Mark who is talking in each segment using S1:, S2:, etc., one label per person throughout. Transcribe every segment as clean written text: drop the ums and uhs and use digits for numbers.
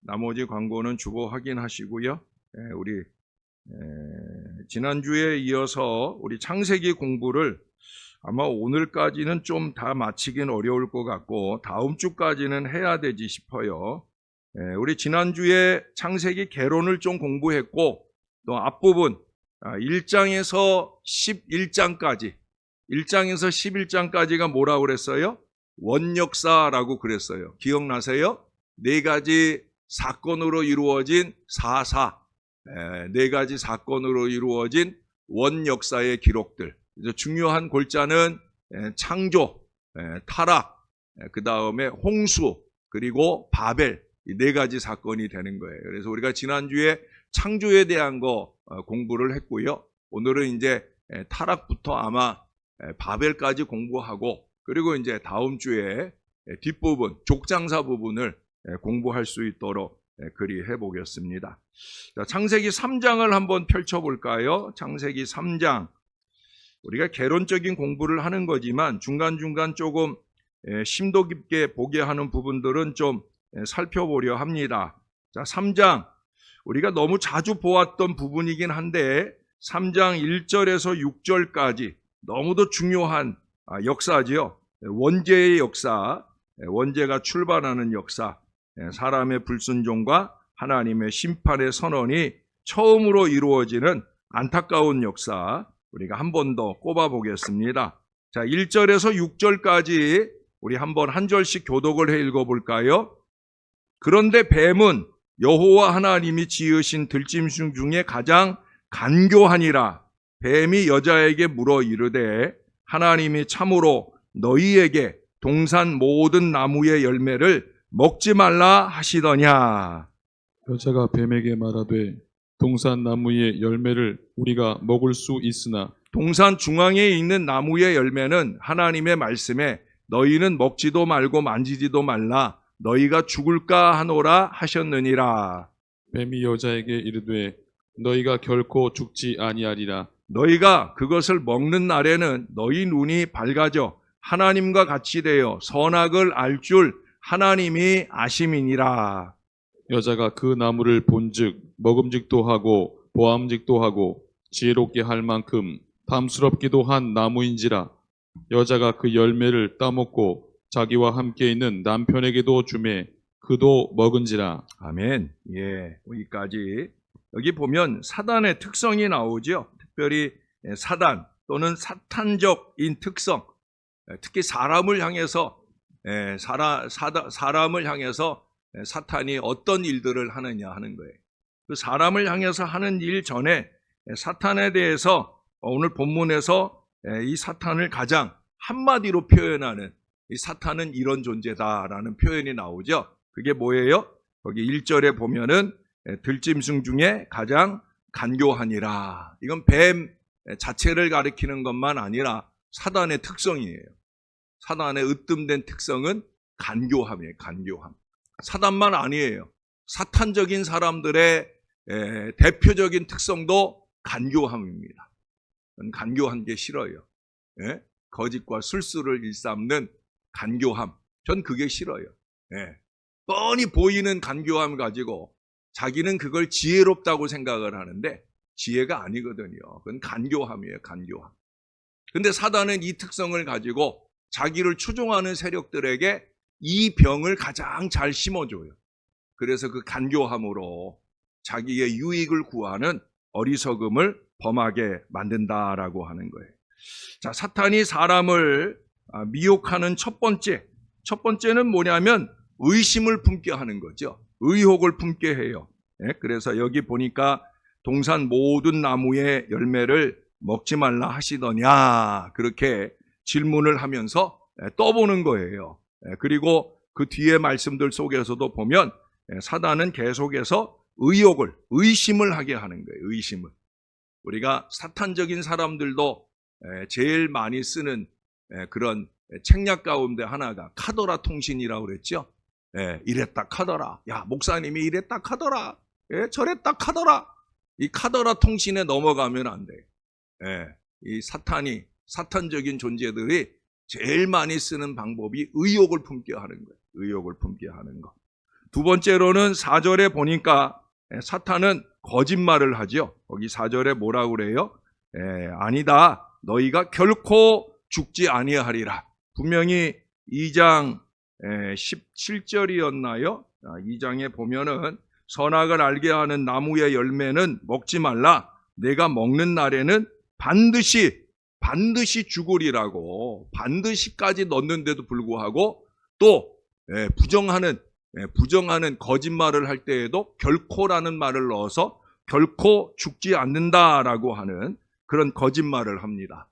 S1: 나머지 광고는 주보 확인하시고요. 우리 지난주에 이어서 우리 창세기 공부를 아마 오늘까지는 좀 다 마치긴 어려울 것 같고 다음 주까지는 해야 되지 싶어요. 우리 지난주에 창세기 개론을 좀 공부했고 또 앞부분 1장에서 11장까지 1장에서 11장까지가 뭐라고 그랬어요? 원역사라고 그랬어요. 기억나세요? 네 가지 사건으로 이루어진 네 가지 사건으로 이루어진 원역사의 기록들. 중요한 골자는 창조, 타락, 그 다음에 홍수, 그리고 바벨, 이 네 가지 사건이 되는 거예요. 그래서 우리가 지난주에 창조에 대한 거 공부를 했고요. 오늘은 이제 타락부터 아마 바벨까지 공부하고, 그리고 이제 다음 주에 뒷부분, 족장사 부분을 공부할 수 있도록 그리해 보겠습니다. 자, 창세기 3장을 한번 펼쳐볼까요? 창세기 3장. 우리가 개론적인 공부를 하는 거지만 중간중간 조금 심도 깊게 보게 하는 부분들은 좀 살펴보려 합니다. 자, 3장. 우리가 너무 자주 보았던 부분이긴 한데 3장 1절에서 6절까지 너무도 중요한 역사지요. 원죄의 역사, 원죄가 출발하는 역사, 사람의 불순종과 하나님의 심판의 선언이 처음으로 이루어지는 안타까운 역사, 우리가 한 번 더 꼽아 보겠습니다. 자, 1절에서 6절까지 우리 한번 한 절씩 교독을 해 읽어볼까요? 그런데 뱀은 여호와 하나님이 지으신 들짐승 중에 가장 간교하니라. 뱀이 여자에게 물어 이르되 하나님이 참으로 너희에게 동산 모든 나무의 열매를 먹지 말라 하시더냐.
S2: 여자가 뱀에게 말하되 동산 나무의 열매를 우리가 먹을 수 있으나
S1: 동산 중앙에 있는 나무의 열매는 하나님의 말씀에 너희는 먹지도 말고 만지지도 말라 너희가 죽을까 하노라 하셨느니라.
S2: 뱀이 여자에게 이르되 너희가 결코 죽지 아니하리라.
S1: 너희가 그것을 먹는 날에는 너희 눈이 밝아져 하나님과 같이 되어 선악을 알 줄 하나님이 아심이니라.
S2: 여자가 그 나무를 본즉 먹음직도 하고 보암직도 하고 지혜롭게 할 만큼 탐스럽기도 한 나무인지라. 여자가 그 열매를 따먹고 자기와 함께 있는 남편에게도 주매 그도 먹은지라.
S1: 아멘. 여기까지. 여기 보면 사단의 특성이 나오죠. 특별히 사단 또는 사탄적인 특성, 특히 사람을 향해서 사람을 향해서 사탄이 어떤 일들을 하느냐 하는 거예요. 그 사람을 향해서 하는 일 전에 사탄에 대해서 오늘 본문에서 이 사탄을 가장 한마디로 표현하는 이 사탄은 이런 존재다라는 표현이 나오죠. 그게 뭐예요? 거기 1절에 보면은 들짐승 중에 가장 간교하니라. 이건 뱀 자체를 가리키는 것만 아니라 사단의 특성이에요. 사단의 으뜸된 특성은 간교함이에요. 간교함. 사단만 아니에요. 사탄적인 사람들의 대표적인 특성도 간교함입니다. 간교한 게 싫어요. 거짓과 술수를 일삼는 간교함. 전 그게 싫어요. 뻔히 보이는 간교함을 가지고 자기는 그걸 지혜롭다고 생각을 하는데 지혜가 아니거든요. 그건 간교함이에요. 간교함. 근데 사단은 이 특성을 가지고 자기를 추종하는 세력들에게 이 병을 가장 잘 심어줘요. 그래서 그 간교함으로 자기의 유익을 구하는 어리석음을 범하게 만든다라고 하는 거예요. 자, 사탄이 사람을 미혹하는 첫 번째는 뭐냐면 의심을 품게 하는 거죠. 의혹을 품게 해요. 그래서 여기 보니까 동산 모든 나무의 열매를 먹지 말라 하시더냐 그렇게 질문을 하면서 떠보는 거예요. 그리고 그 뒤에 말씀들 속에서도 보면 사단은 계속해서 의심을 하게 하는 거예요. 의심을. 우리가 사탄적인 사람들도 제일 많이 쓰는 그런 책략 가운데 하나가 카더라 통신이라고 그랬죠. 이랬다 카더라. 야, 목사님이 이랬다 카더라. 저랬다 카더라. 이 카더라 통신에 넘어가면 안 돼. 이 사탄적인 존재들이 제일 많이 쓰는 방법이 의혹을 품게 하는 거예요. 의혹을 품게 하는 거. 두 번째로는 4절에 보니까 사탄은 거짓말을 하죠. 거기 4절에 뭐라고 그래요? 아니다. 너희가 결코 죽지 아니하리라. 분명히 2장 17절이었나요? 2장에 보면은 선악을 알게 하는 나무의 열매는 먹지 말라. 내가 먹는 날에는 반드시 죽으리라고, 반드시까지 넣는데도 불구하고 또 부정하는 거짓말을 할 때에도 결코라는 말을 넣어서 결코 죽지 않는다라고 하는 그런 거짓말을 합니다.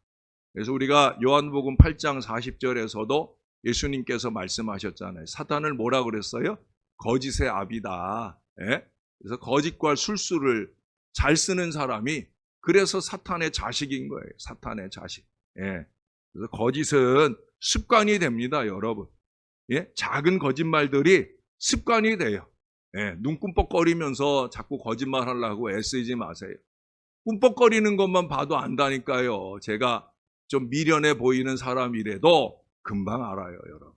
S1: 그래서 우리가 요한복음 8장 40절에서도 예수님께서 말씀하셨잖아요. 사탄을 뭐라 그랬어요? 거짓의 아비다. 그래서 거짓과 술수를 잘 쓰는 사람이 그래서 사탄의 자식인 거예요. 사탄의 자식. 그래서 거짓은 습관이 됩니다, 여러분. 작은 거짓말들이 습관이 돼요. 눈 꿈뻑거리면서 자꾸 거짓말 하려고 애쓰지 마세요. 꿈뻑거리는 것만 봐도 안다니까요. 제가 좀 미련해 보이는 사람이라도 금방 알아요, 여러분.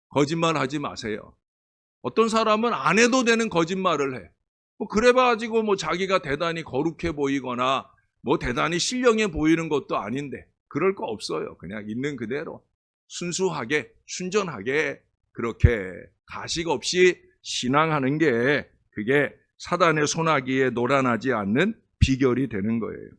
S1: 거짓말 하지 마세요. 어떤 사람은 안 해도 되는 거짓말을 해. 그래가지고 자기가 대단히 거룩해 보이거나 대단히 신령해 보이는 것도 아닌데 그럴 거 없어요. 그냥 있는 그대로 순수하게, 순전하게 그렇게 가식 없이 신앙하는 게 그게 사단의 손아귀에 놀아나지 않는 비결이 되는 거예요.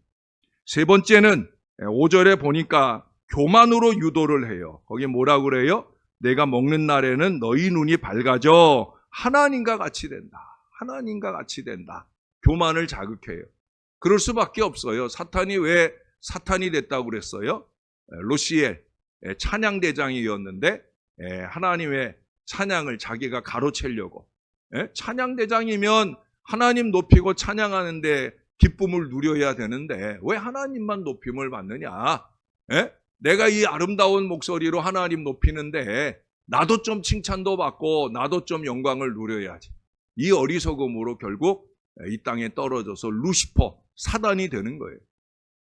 S1: 세 번째는 5절에 보니까 교만으로 유도를 해요. 거기 뭐라고 그래요? 내가 먹는 날에는 너희 눈이 밝아져 하나님과 같이 된다. 하나님과 같이 된다. 교만을 자극해요. 그럴 수밖에 없어요. 사탄이 왜 사탄이 됐다고 그랬어요? 로시엘 찬양대장이었는데 하나님의 찬양을 자기가 가로채려고. 찬양대장이면 하나님 높이고 찬양하는데 기쁨을 누려야 되는데 왜 하나님만 높임을 받느냐? 내가 이 아름다운 목소리로 하나님 높이는데 나도 좀 칭찬도 받고 나도 좀 영광을 누려야지. 이 어리석음으로 결국 이 땅에 떨어져서 루시퍼, 사단이 되는 거예요.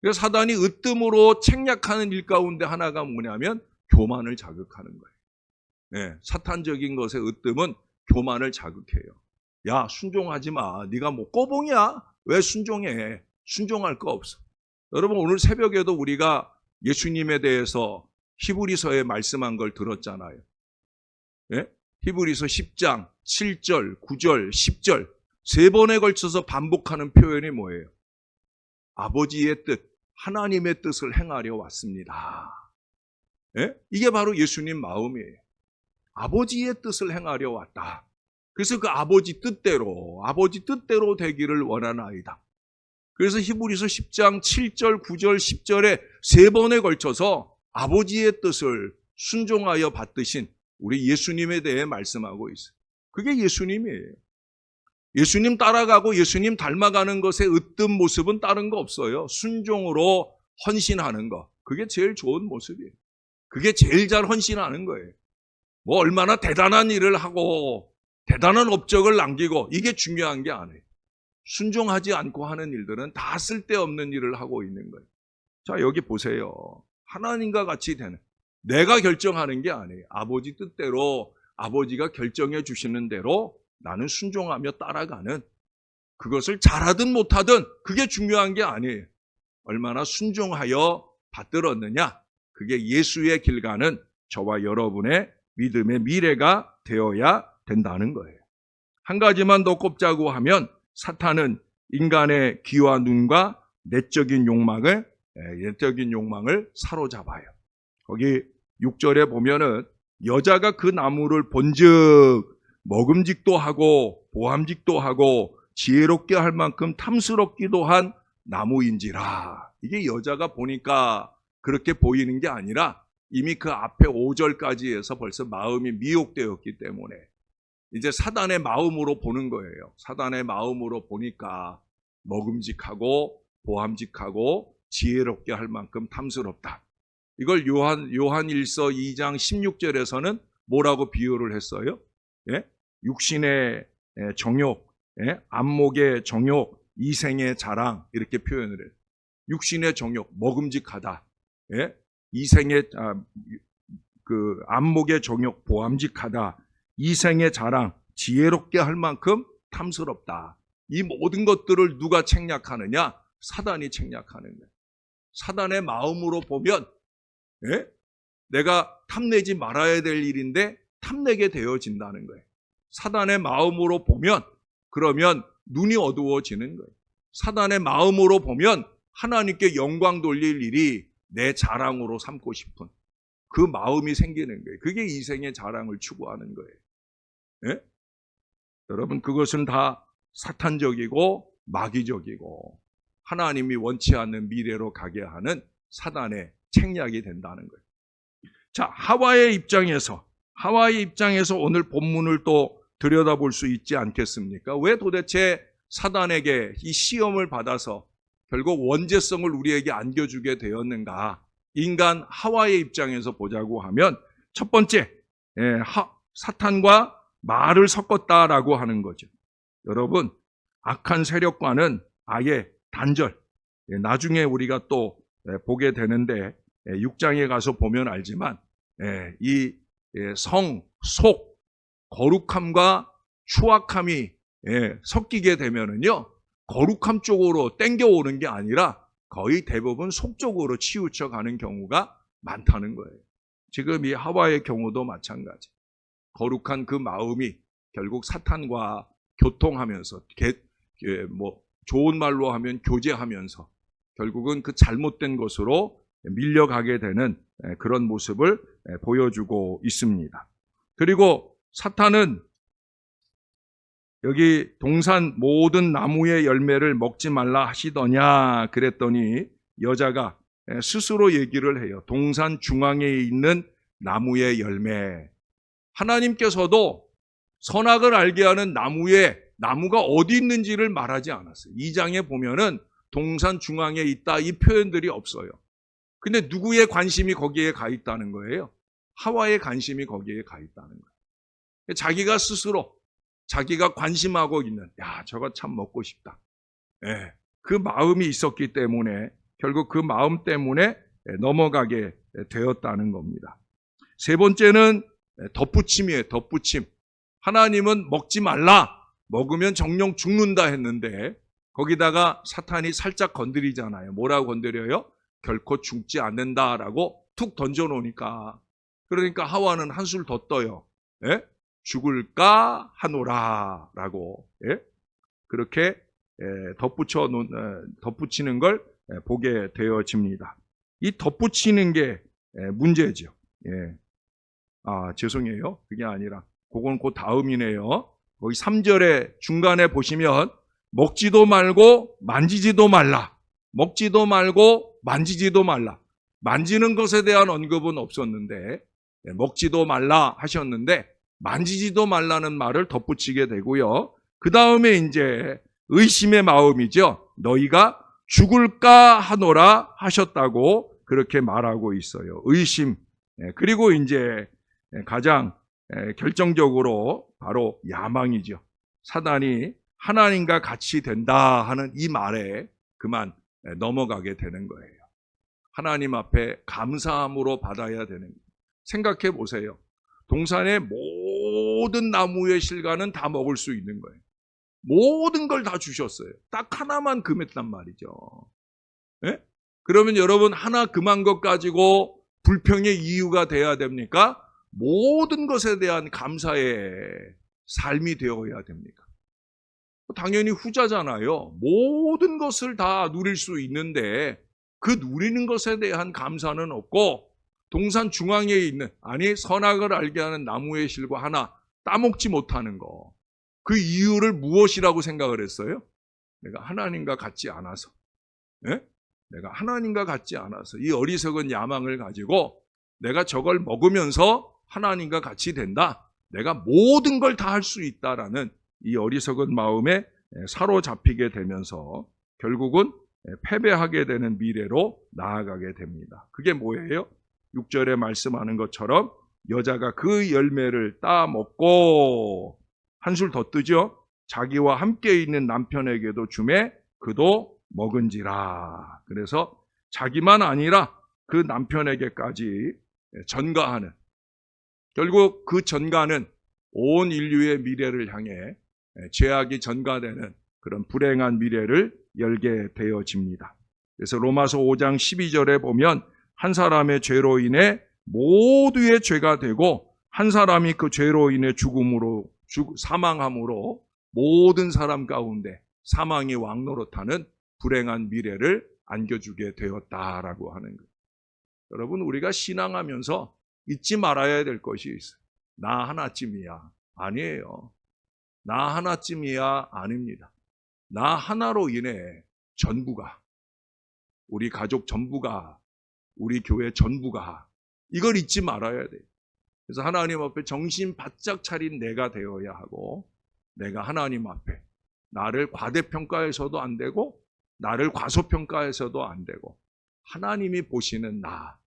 S1: 그래서 사단이 으뜸으로 책략하는 일 가운데 하나가 뭐냐면 교만을 자극하는 거예요. 사탄적인 것의 으뜸은 교만을 자극해요. 야, 순종하지 마. 네가 뭐 꼬봉이야? 왜 순종해? 순종할 거 없어. 여러분, 오늘 새벽에도 우리가 예수님에 대해서 히브리서에 말씀한 걸 들었잖아요. 히브리서 10장 7절, 9절, 10절 세 번에 걸쳐서 반복하는 표현이 뭐예요? 아버지의 뜻, 하나님의 뜻을 행하려 왔습니다. 이게 바로 예수님 마음이에요. 아버지의 뜻을 행하려 왔다. 그래서 그 아버지 뜻대로 되기를 원하나이다. 그래서 히브리서 10장 7절, 9절, 10절에 세 번에 걸쳐서 아버지의 뜻을 순종하여 받으신 우리 예수님에 대해 말씀하고 있어요. 그게 예수님이에요. 예수님 따라가고 예수님 닮아가는 것의 으뜸 모습은 다른 거 없어요. 순종으로 헌신하는 거. 그게 제일 좋은 모습이에요. 그게 제일 잘 헌신하는 거예요. 얼마나 대단한 일을 하고 대단한 업적을 남기고 이게 중요한 게 아니에요. 순종하지 않고 하는 일들은 다 쓸데없는 일을 하고 있는 거예요. 자, 여기 보세요. 하나님과 같이 되는, 내가 결정하는 게 아니에요. 아버지 뜻대로 아버지가 결정해 주시는 대로 나는 순종하며 따라가는, 그것을 잘하든 못하든 그게 중요한 게 아니에요. 얼마나 순종하여 받들었느냐, 그게 예수의 길 가는 저와 여러분의 믿음의 미래가 되어야 된다는 거예요. 한 가지만 더 꼽자고 하면 사탄은 인간의 귀와 눈과 내적인 욕망을 사로잡아요. 거기 6절에 보면은 여자가 그 나무를 본즉 먹음직도 하고 보암직도 하고 지혜롭게 할 만큼 탐스럽기도 한 나무인지라. 이게 여자가 보니까 그렇게 보이는 게 아니라 이미 그 앞에 5절까지 해서 벌써 마음이 미혹되었기 때문에 이제 사단의 마음으로 보는 거예요. 사단의 마음으로 보니까 먹음직하고 보암직하고 지혜롭게 할 만큼 탐스럽다. 이걸 요한일서 2장 16절에서는 뭐라고 비유를 했어요? 육신의 정욕, 안목의 정욕, 이생의 자랑, 이렇게 표현을 해요. 육신의 정욕, 먹음직하다. 이생의 안목의 정욕, 보암직하다. 이생의 자랑, 지혜롭게 할 만큼 탐스럽다. 이 모든 것들을 누가 책략하느냐? 사단이 책략하는 거예요. 사단의 마음으로 보면 예? 내가 탐내지 말아야 될 일인데 탐내게 되어진다는 거예요. 사단의 마음으로 보면 그러면 눈이 어두워지는 거예요. 사단의 마음으로 보면 하나님께 영광 돌릴 일이 내 자랑으로 삼고 싶은 그 마음이 생기는 거예요. 그게 이생의 자랑을 추구하는 거예요. 예? 여러분, 그것은 다 사탄적이고 마귀적이고 하나님이 원치 않는 미래로 가게 하는 사단의 책략이 된다는 거예요. 자, 하와의 입장에서 오늘 본문을 또 들여다볼 수 있지 않겠습니까? 왜 도대체 사단에게 이 시험을 받아서 결국 원죄성을 우리에게 안겨주게 되었는가? 인간 하와의 입장에서 보자고 하면 첫 번째, 사탄과 말을 섞었다라고 하는 거죠. 여러분, 악한 세력과는 아예 단절. 나중에 우리가 또 보게 되는데 6장에 가서 보면 알지만 이 성, 속, 거룩함과 추악함이 섞이게 되면은요, 거룩함 쪽으로 땡겨오는 게 아니라 거의 대부분 속 쪽으로 치우쳐 가는 경우가 많다는 거예요. 지금 이 하와의 경우도 마찬가지. 거룩한 그 마음이 결국 사탄과 교통하면서, 좋은 말로 하면 교제하면서 결국은 그 잘못된 것으로 밀려가게 되는 그런 모습을 보여주고 있습니다. 그리고 사탄은 여기 동산 모든 나무의 열매를 먹지 말라 하시더냐 그랬더니 여자가 스스로 얘기를 해요. 동산 중앙에 있는 나무의 열매. 하나님께서도 선악을 알게 하는 나무가 어디 있는지를 말하지 않았어요. 2장에 보면은 동산 중앙에 있다 이 표현들이 없어요. 근데 누구의 관심이 거기에 가 있다는 거예요? 하와의 관심이 거기에 가 있다는 거예요. 자기가 스스로 자기가 관심하고 있는 저거 참 먹고 싶다. 그 마음이 있었기 때문에 결국 그 마음 때문에 넘어가게 되었다는 겁니다. 세 번째는 덧붙임이에요. 덧붙임. 하나님은 먹지 말라. 먹으면 정령 죽는다 했는데 거기다가 사탄이 살짝 건드리잖아요. 뭐라고 건드려요? 결코 죽지 않는다라고 툭 던져놓으니까 그러니까 하와는 한술 더 떠요. 죽을까 하노라 라고 그렇게 덧붙이는 걸 보게 되어집니다. 이 덧붙이는 게 문제죠. 죄송해요. 그게 아니라 그건 그 다음이네요. 거기 3절에 중간에 보시면 먹지도 말고 만지지도 말라. 먹지도 말고 만지지도 말라. 만지는 것에 대한 언급은 없었는데 먹지도 말라 하셨는데 만지지도 말라는 말을 덧붙이게 되고요. 그 다음에 이제 의심의 마음이죠. 너희가 죽을까 하노라 하셨다고 그렇게 말하고 있어요. 의심. 그리고 이제 가장 결정적으로 바로 야망이죠. 사단이 하나님과 같이 된다 하는 이 말에 그만 넘어가게 되는 거예요. 하나님 앞에 감사함으로 받아야 되는 거예요. 생각해 보세요. 동산의 모든 나무의 실과는 다 먹을 수 있는 거예요. 모든 걸 다 주셨어요. 딱 하나만 금했단 말이죠. 그러면 여러분 하나 금한 것 가지고 불평의 이유가 돼야 됩니까? 모든 것에 대한 감사의 삶이 되어야 됩니까? 당연히 후자잖아요. 모든 것을 다 누릴 수 있는데 그 누리는 것에 대한 감사는 없고 동산 중앙에 있는 선악을 알게 하는 나무의 실과 하나 따먹지 못하는 거. 그 이유를 무엇이라고 생각을 했어요? 내가 하나님과 같지 않아서. 내가 하나님과 같지 않아서 이 어리석은 야망을 가지고 내가 저걸 먹으면서 하나님과 같이 된다. 내가 모든 걸 다 할 수 있다라는 이 어리석은 마음에 사로잡히게 되면서 결국은 패배하게 되는 미래로 나아가게 됩니다. 그게 뭐예요? 6절에 말씀하는 것처럼 여자가 그 열매를 따먹고 한술 더 뜨죠. 자기와 함께 있는 남편에게도 주매 그도 먹은지라. 그래서 자기만 아니라 그 남편에게까지 전가하는, 결국 그 전가는 온 인류의 미래를 향해 죄악이 전가되는 그런 불행한 미래를 열게 되어집니다. 그래서 로마서 5장 12절에 보면 한 사람의 죄로 인해 모두의 죄가 되고 한 사람이 그 죄로 인해 사망함으로 모든 사람 가운데 사망이 왕노릇하는 불행한 미래를 안겨주게 되었다라고 하는 거예요. 여러분, 우리가 신앙하면서 잊지 말아야 될 것이 있어요. 나 하나쯤이야. 아니에요. 나 하나쯤이야. 아닙니다. 나 하나로 인해 전부가, 우리 가족 전부가, 우리 교회 전부가, 이걸 잊지 말아야 돼요. 그래서 하나님 앞에 정신 바짝 차린 내가 되어야 하고, 내가 하나님 앞에 나를 과대평가해서도 안 되고 나를 과소평가해서도 안 되고 하나님이 보시는 나,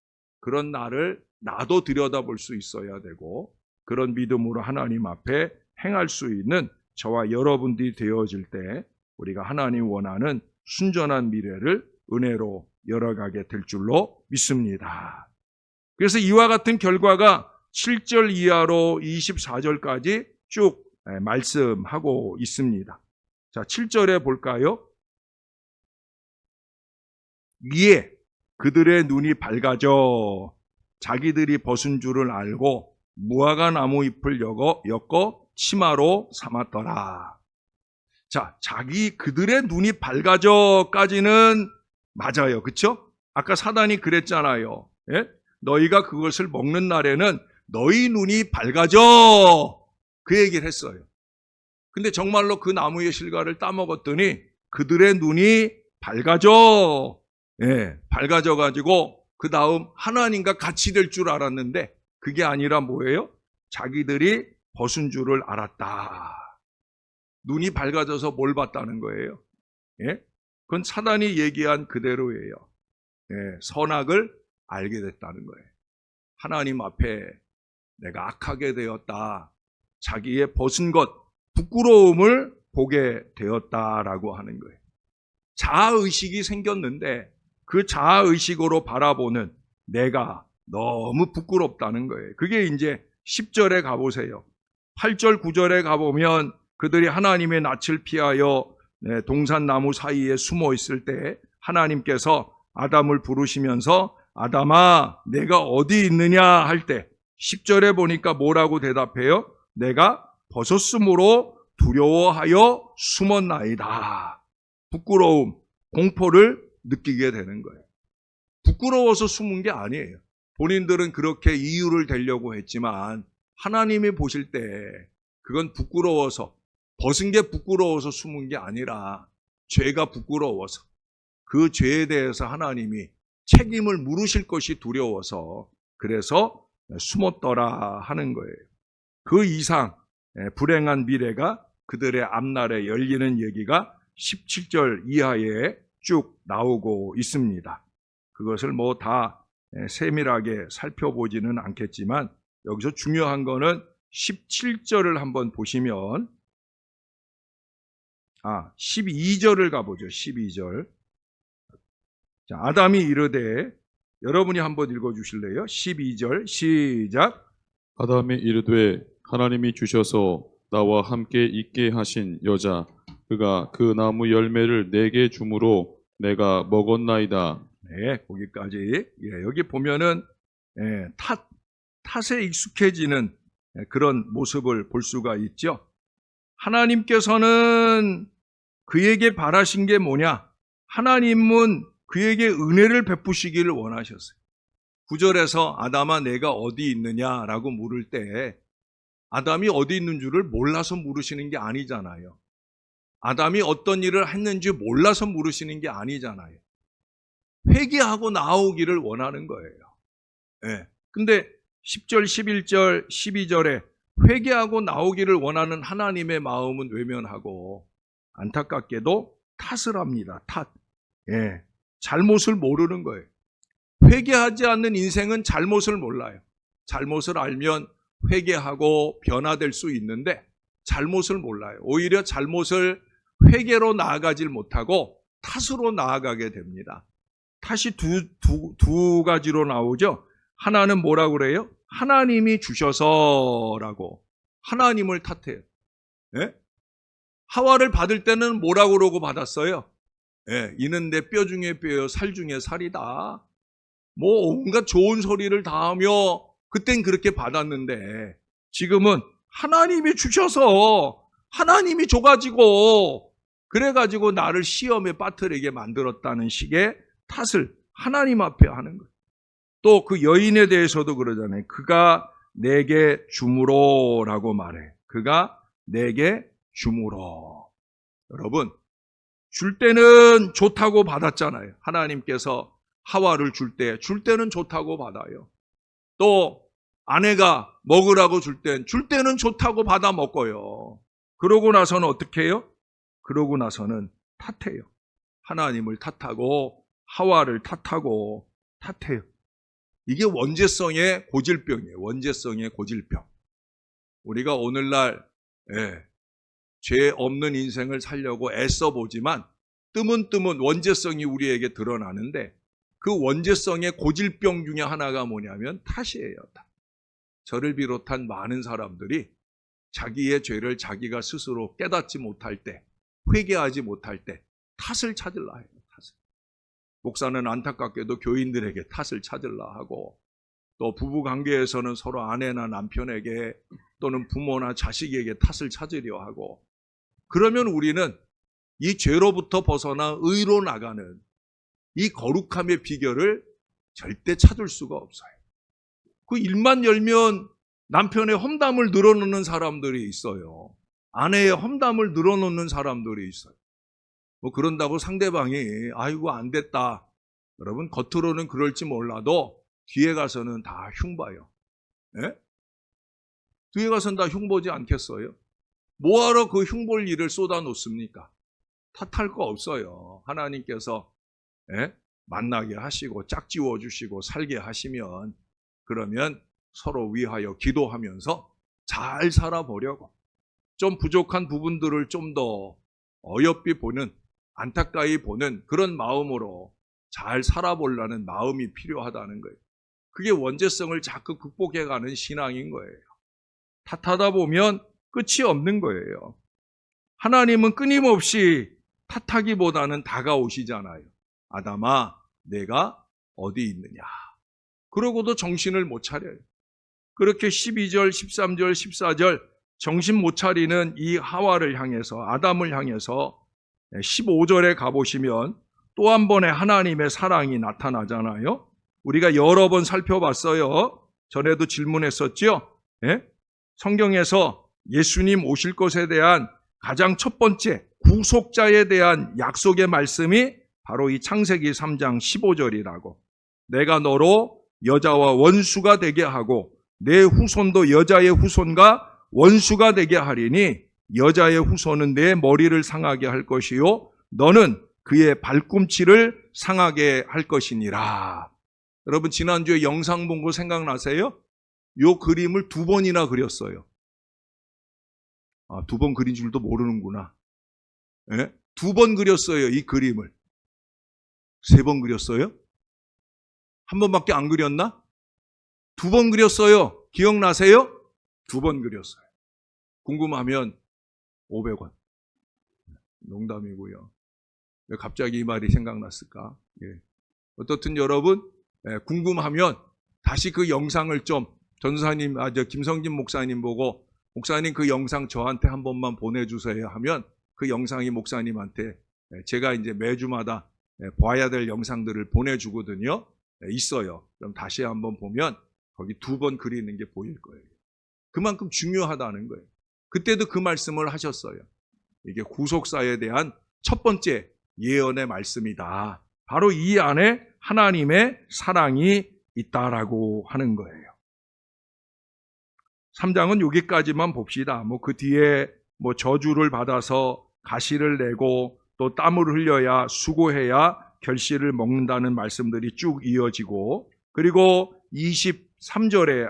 S1: 그런 나를 나도 들여다볼 수 있어야 되고, 그런 믿음으로 하나님 앞에 행할 수 있는 저와 여러분들이 되어질 때 우리가 하나님 원하는 순전한 미래를 은혜로 열어가게 될 줄로 믿습니다. 그래서 이와 같은 결과가 7절 이하로 24절까지 쭉 말씀하고 있습니다. 자, 7절에 볼까요? 위에 그들의 눈이 밝아져 자기들이 벗은 줄을 알고 무화과 나무 잎을 엮어 치마로 삼았더라. 자, 그들의 눈이 밝아져까지는 맞아요. 그렇죠? 아까 사단이 그랬잖아요. 예? 너희가 그것을 먹는 날에는 너희 눈이 밝아져, 그 얘기를 했어요. 근데 정말로 그 나무의 실과를 따먹었더니 그들의 눈이 밝아져, 밝아져가지고 그 다음 하나님과 같이 될 줄 알았는데 그게 아니라 뭐예요? 자기들이 벗은 줄을 알았다. 눈이 밝아져서 뭘 봤다는 거예요? 예? 그건 사단이 얘기한 그대로예요. 선악을 알게 됐다는 거예요. 하나님 앞에 내가 악하게 되었다. 자기의 벗은 것, 부끄러움을 보게 되었다라고 하는 거예요. 자아의식이 생겼는데 그 자아의식으로 바라보는 내가 너무 부끄럽다는 거예요. 그게 이제 10절에 가보세요. 8절, 9절에 가보면 그들이 하나님의 낯을 피하여 동산나무 사이에 숨어 있을 때 하나님께서 아담을 부르시면서 아담아, 내가 어디 있느냐 할 때 10절에 보니까 뭐라고 대답해요? 내가 벗었으므로 두려워하여 숨었나이다. 부끄러움, 공포를 느끼게 되는 거예요. 부끄러워서 숨은 게 아니에요. 본인들은 그렇게 이유를 대려고 했지만 하나님이 보실 때 그건 부끄러워서, 벗은 게 부끄러워서 숨은 게 아니라 죄가 부끄러워서, 그 죄에 대해서 하나님이 책임을 물으실 것이 두려워서 그래서 숨었더라 하는 거예요. 그 이상 불행한 미래가 그들의 앞날에 열리는 얘기가 17절 이하에 쭉 나오고 있습니다. 그것을 뭐 다 세밀하게 살펴보지는 않겠지만 여기서 중요한 거는 17절을 한번 보시면 12절을 가보죠. 12절. 자, 아담이 이르되, 여러분이 한번 읽어주실래요? 12절 시작.
S2: 아담이 이르되 하나님이 주셔서 나와 함께 있게 하신 여자 그가 그 나무 열매를 내게 주므로 내가 먹었나이다.
S1: 네, 거기까지. 여기 보면은 탓에 익숙해지는 그런 모습을 볼 수가 있죠. 하나님께서는 그에게 바라신 게 뭐냐? 하나님은 그에게 은혜를 베푸시기를 원하셨어요. 9절에서 아담아 내가 어디 있느냐라고 물을 때 아담이 어디 있는 줄을 몰라서 물으시는 게 아니잖아요. 아담이 어떤 일을 했는지 몰라서 물으시는 게 아니잖아요. 회개하고 나오기를 원하는 거예요. 근데 10절, 11절, 12절에 회개하고 나오기를 원하는 하나님의 마음은 외면하고 안타깝게도 탓을 합니다. 탓. 잘못을 모르는 거예요. 회개하지 않는 인생은 잘못을 몰라요. 잘못을 알면 회개하고 변화될 수 있는데 잘못을 몰라요. 오히려 잘못을 회개로 나아가질 못하고 탓으로 나아가게 됩니다. 탓이 두 가지로 나오죠. 하나는 뭐라고 그래요? 하나님이 주셔서라고. 하나님을 탓해요. 예? 하와를 받을 때는 뭐라고 그러고 받았어요? 예, 이는 내 뼈 중에 뼈요 살 중에 살이다. 뭐 온갖 좋은 소리를 다 하며 그땐 그렇게 받았는데 지금은 하나님이 주셔서 하나님이 줘가지고 그래가지고 나를 시험에 빠뜨리게 만들었다는 식의 탓을 하나님 앞에 하는 거예요. 또 그 여인에 대해서도 그러잖아요. 그가 내게 주므로라고 말해. 그가 내게 주므로. 여러분, 줄 때는 좋다고 받았잖아요. 하나님께서 하와를 줄 때는 좋다고 받아요. 또 아내가 먹으라고 줄 때는 좋다고 받아 먹어요. 그러고 나서는 어떻게 해요? 그러고 나서는 탓해요. 하나님을 탓하고 하와를 탓하고 탓해요. 이게 원죄성의 고질병이에요. 원죄성의 고질병. 우리가 오늘날 죄 없는 인생을 살려고 애써 보지만 뜨문뜨문 원죄성이 우리에게 드러나는데 그 원죄성의 고질병 중에 하나가 뭐냐면 탓이에요. 저를 비롯한 많은 사람들이 자기의 죄를 자기가 스스로 깨닫지 못할 때, 회개하지 못할 때 탓을 찾으려 해요. 탓을. 목사는 안타깝게도 교인들에게 탓을 찾으려 하고 또 부부관계에서는 서로 아내나 남편에게 또는 부모나 자식에게 탓을 찾으려 하고 그러면 우리는 이 죄로부터 벗어나 의로 나가는 이 거룩함의 비결을 절대 찾을 수가 없어요. 그 일만 열면 남편의 험담을 늘어놓는 사람들이 있어요. 아내의 험담을 늘어놓는 사람들이 있어요. 뭐 그런다고 상대방이 아이고 안 됐다. 여러분 겉으로는 그럴지 몰라도 뒤에 가서는 다 흉봐요. 예? 뒤에 가서는 다 흉보지 않겠어요? 뭐하러 그 흉볼 일을 쏟아놓습니까? 탓할 거 없어요. 하나님께서 만나게 하시고 짝지워 주시고 살게 하시면 그러면 서로 위하여 기도하면서 잘 살아보려고 좀 부족한 부분들을 좀 더 어여삐 보는 안타까이 보는 그런 마음으로 잘 살아보려는 마음이 필요하다는 거예요. 그게 원죄성을 자꾸 극복해가는 신앙인 거예요. 탓하다 보면 끝이 없는 거예요. 하나님은 끊임없이 탓하기보다는 다가오시잖아요. 아담아, 내가 어디 있느냐. 그러고도 정신을 못 차려요. 그렇게 12절, 13절, 14절 정신 못 차리는 이 하와를 향해서 아담을 향해서 15절에 가보시면 또 한 번의 하나님의 사랑이 나타나잖아요. 우리가 여러 번 살펴봤어요. 전에도 질문했었죠. 성경에서 예수님 오실 것에 대한 가장 첫 번째 구속자에 대한 약속의 말씀이 바로 이 창세기 3장 15절이라고. 내가 너로 여자와 원수가 되게 하고 내 후손도 여자의 후손과 원수가 되게 하리니 여자의 후손은 내 머리를 상하게 할 것이요 너는 그의 발꿈치를 상하게 할 것이니라. 여러분 지난주에 영상 본 거 생각나세요? 요 그림을 2번이나 그렸어요. 아, 2번 그린 줄도 모르는구나. 2번 그렸어요, 이 그림을. 3번 그렸어요? 한 번밖에 안 그렸나? 2번 그렸어요. 기억나세요? 2번 그렸어요. 궁금하면 500원. 농담이고요. 왜 갑자기 이 말이 생각났을까? 어떻든 여러분, 궁금하면 다시 그 영상을 좀 전사님, 김성진 목사님 보고 목사님 그 영상 저한테 한 번만 보내주세요 하면 그 영상이 목사님한테 제가 이제 매주마다 봐야 될 영상들을 보내주거든요. 있어요. 그럼 다시 한번 보면 거기 2번 그리는 게 보일 거예요. 그만큼 중요하다는 거예요. 그때도 그 말씀을 하셨어요. 이게 구속사에 대한 첫 번째 예언의 말씀이다. 바로 이 안에 하나님의 사랑이 있다라고 하는 거예요. 3장은 여기까지만 봅시다. 그 뒤에 저주를 받아서 가시를 내고 또 땀을 흘려야 수고해야 결실을 먹는다는 말씀들이 쭉 이어지고 그리고 21절에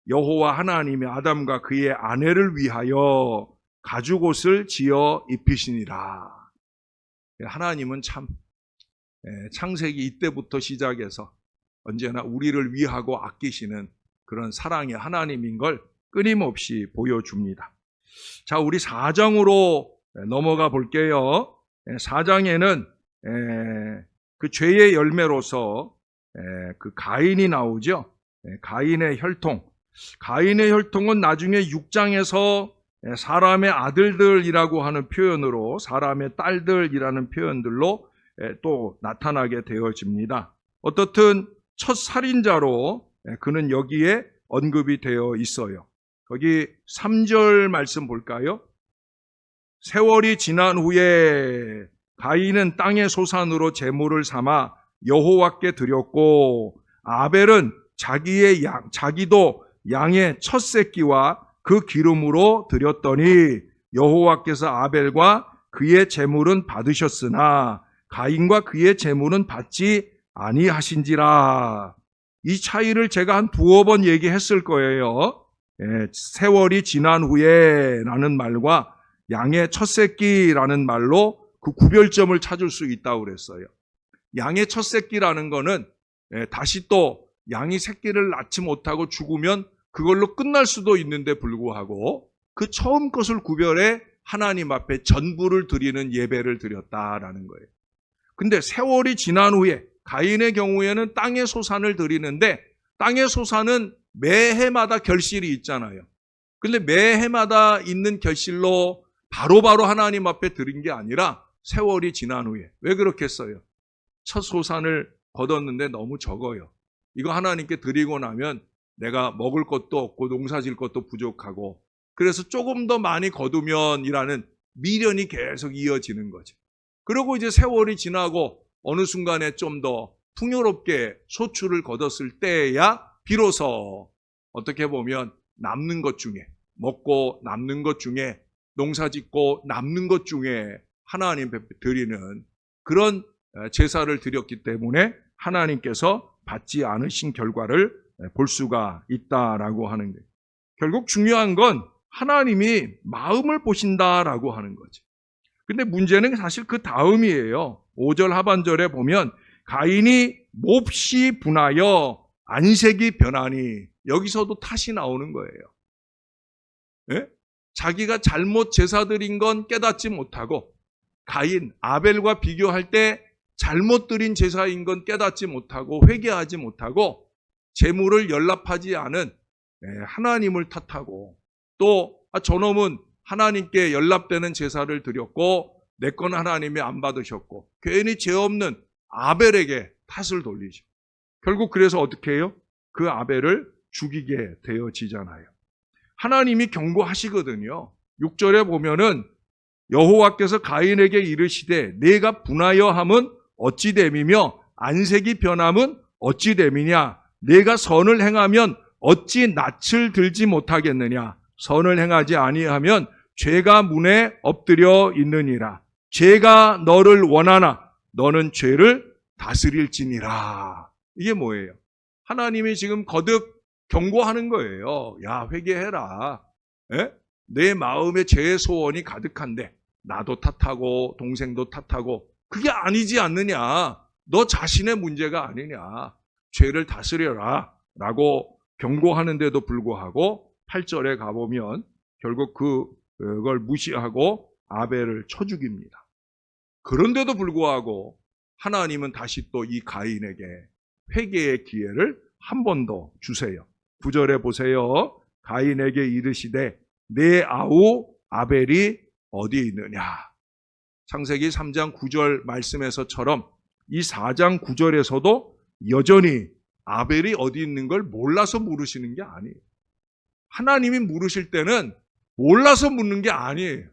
S1: 여호와 하나님이 아담과 그의 아내를 위하여 가죽옷을 지어 입히시니라. 하나님은 참 창세기 이때부터 시작해서 언제나 우리를 위하고 아끼시는 그런 사랑의 하나님인 걸 끊임없이 보여줍니다. 자, 우리 4장으로 넘어가 볼게요. 4장에는 그 죄의 열매로서 그 가인이 나오죠. 가인의 혈통. 가인의 혈통은 나중에 6장에서 사람의 아들들이라고 하는 표현으로 사람의 딸들이라는 표현들로 또 나타나게 되어집니다. 어떻든 첫 살인자로 그는 여기에 언급이 되어 있어요. 거기 3절 말씀 볼까요? 세월이 지난 후에 가인은 땅의 소산으로 제물을 삼아 여호와께 드렸고 아벨은 자기도 양의 첫 새끼와 그 기름으로 드렸더니 여호와께서 아벨과 그의 제물은 받으셨으나 가인과 그의 제물은 받지 아니하신지라. 이 차이를 제가 한 두어 번 얘기했을 거예요. 세월이 지난 후에 라는 말과 양의 첫 새끼라는 말로 그 구별점을 찾을 수 있다고 그랬어요. 양의 첫 새끼라는 거는 다시 또 양이 새끼를 낳지 못하고 죽으면 그걸로 끝날 수도 있는데 불구하고 그 처음 것을 구별해 하나님 앞에 전부를 드리는 예배를 드렸다라는 거예요. 근데 세월이 지난 후에 가인의 경우에는 땅의 소산을 드리는데 땅의 소산은 매해마다 결실이 있잖아요. 근데 매해마다 있는 결실로 바로바로 하나님 앞에 드린 게 아니라 세월이 지난 후에. 왜 그렇겠어요? 첫 소산을 거뒀는데 너무 적어요. 이거 하나님께 드리고 나면 내가 먹을 것도 없고 농사질 것도 부족하고 그래서 조금 더 많이 거두면이라는 미련이 계속 이어지는 거죠. 그리고 이제 세월이 지나고 어느 순간에 좀 더 풍요롭게 소출을 거뒀을 때야 비로소 어떻게 보면 남는 것 중에 먹고 남는 것 중에 농사 짓고 남는 것 중에 하나님 앞에 드리는 그런 제사를 드렸기 때문에 하나님께서 받지 않으신 결과를 볼 수가 있다라고 하는 거예요. 결국 중요한 건 하나님이 마음을 보신다라고 하는 거죠. 근데 문제는 사실 그 다음이에요. 5절 하반절에 보면 가인이 몹시 분하여 안색이 변하니 여기서도 탓이 나오는 거예요. 예? 자기가 잘못 제사 드린 건 깨닫지 못하고 가인, 아벨과 비교할 때 잘못 드린 제사인 건 깨닫지 못하고 회개하지 못하고 재물을 연락하지 않은 하나님을 탓하고 또 저놈은 하나님께 연락되는 제사를 드렸고 내 건 하나님이 안 받으셨고 괜히 죄 없는 아벨에게 탓을 돌리죠. 결국 그래서 어떻게 해요? 그 아벨을 죽이게 되어지잖아요. 하나님이 경고하시거든요. 6절에 보면은 여호와께서 가인에게 이르시되 내가 분하여 함은 어찌 됨이며 안색이 변함은 어찌 됨이냐 내가 선을 행하면 어찌 낯을 들지 못하겠느냐 선을 행하지 아니하면 죄가 문에 엎드려 있느니라 죄가 너를 원하나 너는 죄를 다스릴지니라. 이게 뭐예요? 하나님이 지금 거듭 경고하는 거예요. 야, 회개해라. 에? 내 마음에 죄의 소원이 가득한데 나도 탓하고 동생도 탓하고 그게 아니지 않느냐. 너 자신의 문제가 아니냐. 죄를 다스려라 라고 경고하는데도 불구하고 8절에 가보면 결국 그걸 무시하고 아벨을 쳐 죽입니다. 그런데도 불구하고 하나님은 다시 또 이 가인에게 회개의 기회를 한 번 더 주세요. 9절에 보세요. 가인에게 이르시되 내 아우 아벨이 어디 있느냐. 창세기 3장 9절 말씀에서처럼 이 4장 9절에서도 여전히 아벨이 어디 있는 걸 몰라서 물으시는 게 아니에요. 하나님이 물으실 때는 몰라서 묻는 게 아니에요.